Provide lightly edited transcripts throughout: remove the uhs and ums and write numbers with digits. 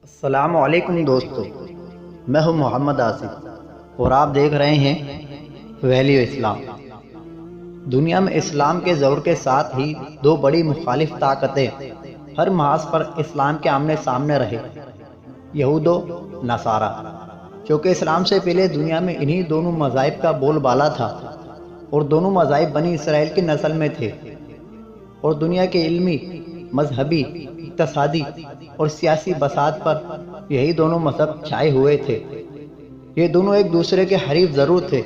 السلام علیکم دوستو، میں ہوں محمد آصف اور آپ دیکھ رہے ہیں ویلیو اسلام۔ دنیا میں اسلام کے ظہور کے ساتھ ہی دو بڑی مخالف طاقتیں ہر محاذ پر اسلام کے آمنے سامنے رہے، یہود و نصارہ۔ چونکہ اسلام سے پہلے دنیا میں انہی دونوں مذاہب کا بول بالا تھا اور دونوں مذاہب بنی اسرائیل کی نسل میں تھے، اور دنیا کے علمی، مذہبی، اقتصادی اور سیاسی بساط پر یہی دونوں مذہب چھائے ہوئے تھے۔ یہ دونوں ایک دوسرے کے حریف ضرور تھے،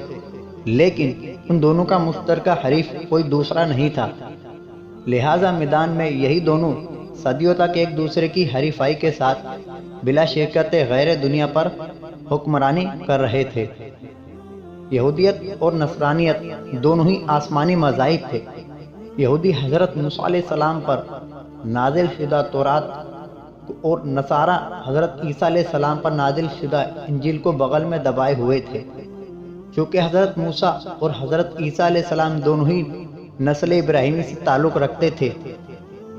لیکن ان دونوں کا مشترکہ حریف کوئی دوسرا نہیں تھا۔ لہٰذا میدان میں یہی دونوں صدیوں تک ایک دوسرے کی حریفائی کے ساتھ بلا شرکت غیر دنیا پر حکمرانی کر رہے تھے۔ یہودیت اور نصرانیت دونوں ہی آسمانی مذاہب تھے۔ یہودی حضرت موسیٰ علیہ السلام پر نازل شدہ تورات اور نصارہ حضرت عیسیٰ علیہ السلام پر نازل شدہ انجیل کو بغل میں دبائے ہوئے تھے۔ چونکہ حضرت موسیٰ اور حضرت عیسیٰ علیہ السلام دونوں ہی نسل ابراہیمی سے تعلق رکھتے تھے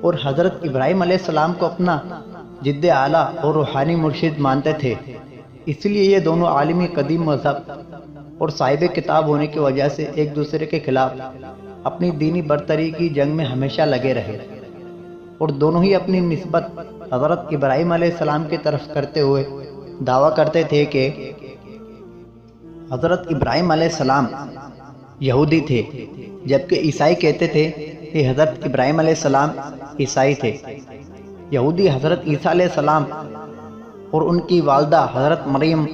اور حضرت ابراہیم علیہ السلام کو اپنا جد اعلیٰ اور روحانی مرشد مانتے تھے، اس لیے یہ دونوں عالمی قدیم مذہب اور صاحب کتاب ہونے کی وجہ سے ایک دوسرے کے خلاف اپنی دینی برتری کی جنگ میں ہمیشہ لگے رہے، اور دونوں ہی اپنی نسبت حضرت ابراہیم علیہ السلام کی طرف کرتے ہوئے دعویٰ کرتے تھے کہ حضرت ابراہیم علیہ السلام یہودی تھے، جبکہ عیسائی کہتے تھے کہ حضرت ابراہیم علیہ السلام عیسائی تھے۔ یہودی حضرت عیسیٰ علیہ السلام اور ان کی والدہ حضرت مریم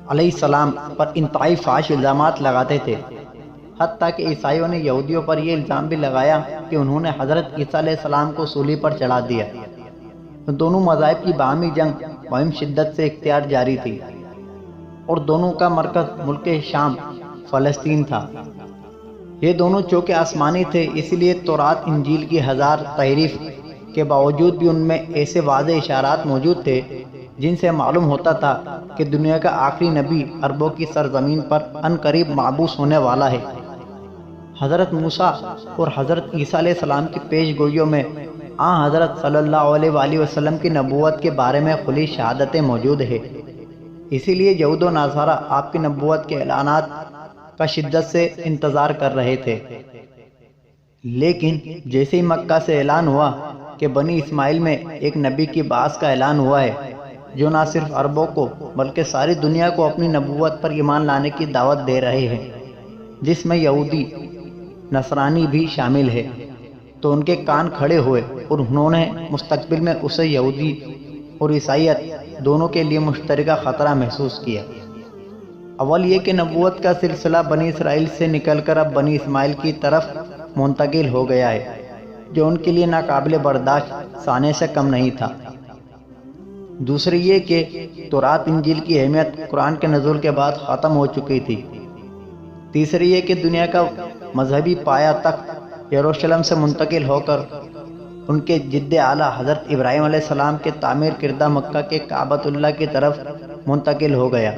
علیہ السلام پر انتہائی فحش الزامات لگاتے تھے، حتیٰ کہ عیسائیوں نے یہودیوں پر یہ الزام بھی لگایا کہ انہوں نے حضرت عیسیٰ علیہ السلام کو صلیب پر چڑھا دیا۔ دونوں مذاہب کی باہمی جنگ مہم شدت سے اختیار جاری تھی، اور دونوں کا مرکز ملک شام فلسطین تھا۔ یہ دونوں چونکہ آسمانی تھے، اس لیے تورات انجیل کی ہزار تحریف کے باوجود بھی ان میں ایسے واضح اشارات موجود تھے جن سے معلوم ہوتا تھا کہ دنیا کا آخری نبی عربوں کی سرزمین پر عنقریب مبعوث ہونے والا ہے۔ حضرت موسیٰ اور حضرت عیسیٰ علیہ السلام کی پیش گوئیوں میں حضرت صلی اللہ علیہ وآلہ وسلم کی نبوت کے بارے میں کھلی شہادتیں موجود ہیں۔ اسی لیے یہود و نصارہ آپ کی نبوت کے اعلانات کا شدت سے انتظار کر رہے تھے۔ لیکن جیسے ہی مکہ سے اعلان ہوا کہ بنی اسماعیل میں ایک نبی کی بعث کا اعلان ہوا ہے جو نہ صرف عربوں کو بلکہ ساری دنیا کو اپنی نبوت پر ایمان لانے کی دعوت دے رہے ہیں، جس میں یہودی نصرانی بھی شامل ہے، تو ان کے کان کھڑے ہوئے اور انہوں نے مستقبل میں اسے یہودی اور عیسائیت دونوں کے لیے مشترکہ خطرہ محسوس کیا۔ اول یہ کہ نبوت کا سلسلہ بنی اسرائیل سے نکل کر اب بنی اسماعیل کی طرف منتقل ہو گیا ہے، جو ان کے لیے ناقابل برداشت سانے سے کم نہیں تھا۔ دوسری یہ کہ تورات انجیل کی اہمیت قرآن کے نزول کے بعد ختم ہو چکی تھی۔ تیسری یہ کہ دنیا کا مذہبی پایہ تخت یروشلم سے منتقل ہو کر ان کے جد اعلیٰ حضرت ابراہیم علیہ السلام کے تعمیر کردہ مکہ کے کعبۃ اللہ کی طرف منتقل ہو گیا،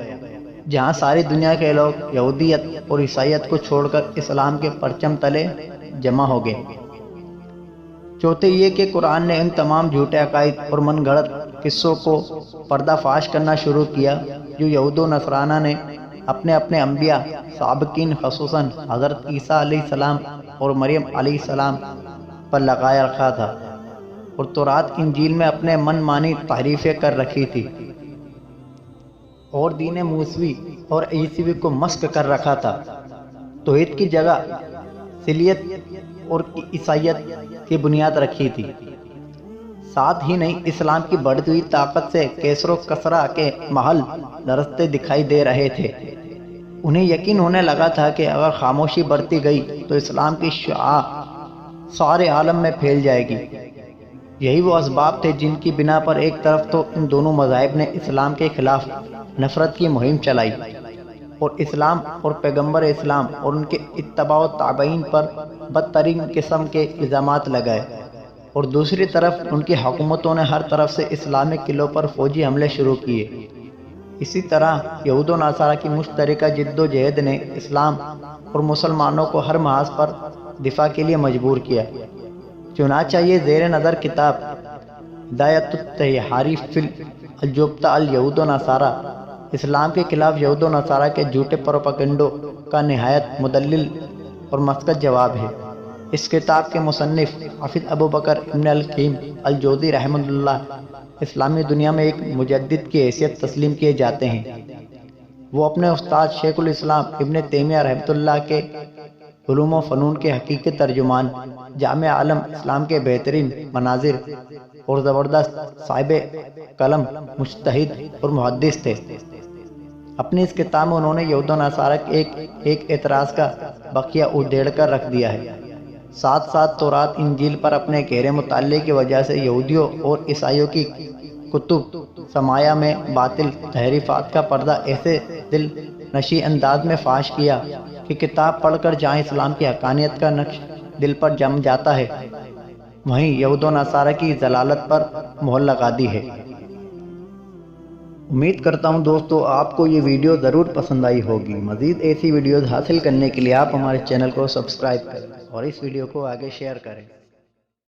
جہاں ساری دنیا کے لوگ یہودیت اور عیسائیت کو چھوڑ کر اسلام کے پرچم تلے جمع ہو گئے۔ چوتھے یہ کہ قرآن نے ان تمام جھوٹے عقائد اور من گھڑت قصوں کو پردہ فاش کرنا شروع کیا جو یہود و نصارہ نے اپنے انبیاء سابقین خصوصاً حضرت عیسیٰ علیہ السلام اور مریم علیہ السلام پر لگایا رکھا تھا، اور تورات انجیل میں اپنے من مانی تحریفیں کر رکھی تھی، اور دین موسوی اور عیسوی کو مسخ کر رکھا تھا۔ توحید کی جگہ صلیت اور عیسائیت کی بنیاد رکھی تھی۔ ساتھ ہی نہیں، اسلام کی بڑھتی ہوئی طاقت سے کیسر و کسرا کے محل لرزتے دکھائی دے رہے تھے۔ انہیں یقین ہونے لگا تھا کہ اگر خاموشی برتی گئی تو اسلام کی شعاع سارے عالم میں پھیل جائے گی۔ یہی وہ اسباب تھے جن کی بنا پر ایک طرف تو ان دونوں مذاہب نے اسلام کے خلاف نفرت کی مہم چلائی اور اسلام اور پیغمبر اسلام اور ان کے اتباع و تابعین پر بدترین قسم کے الزامات لگائے، اور دوسری طرف ان کی حکومتوں نے ہر طرف سے اسلامک قلعوں پر فوجی حملے شروع کیے۔ اسی طرح یہود و نصارہ کی مشترکہ جد و جہد نے اسلام اور مسلمانوں کو ہر محاذ پر دفاع کے لیے مجبور کیا۔ چنانچہ یہ زیر نظر کتاب ہدایت التحاری فی الجبتہ الیہود و نصارہ، اسلام کے خلاف یہود و نصارہ کے جھوٹے پروپیگنڈوں کا نہایت مدلل اور مسقط جواب ہے۔ اس کتاب کے مصنف حافظ ابو بکر ابن القیم الجوزی رحمہ اللہ اسلامی دنیا میں ایک مجدد کی حیثیت تسلیم کیے جاتے ہیں۔ وہ اپنے استاد شیخ الاسلام ابن تیمیہ رحمۃ اللہ کے علوم و فنون کے حقیقی ترجمان، جامع عالم اسلام کے بہترین مناظر اور زبردست صاحب قلم، مجتہد اور محدث تھے۔ اپنی اس کتاب میں انہوں نے یہود و نصارہ کے ایک اعتراض کا بقیہ ادھیڑ کر رکھ دیا ہے۔ ساتھ ساتھ تورات انجیل پر اپنے گہرے مطالعے کی وجہ سے یہودیوں اور عیسائیوں کی کتب سمایا میں باطل تحریفات کا پردہ ایسے دل نشی انداز میں فاش کیا کہ کتاب پڑھ کر جہاں اسلام کی حقانیت کا نقش دل پر جم جاتا ہے، وہیں یہود و نصارہ کی ضلالت پر مہر لگا دی ہے۔ امید کرتا ہوں دوستو آپ کو یہ ویڈیو ضرور پسند آئی ہوگی۔ مزید ایسی ویڈیوز حاصل کرنے کے لیے آپ ہمارے چینل کو سبسکرائب کریں اور اس ویڈیو کو آگے شیئر کریں۔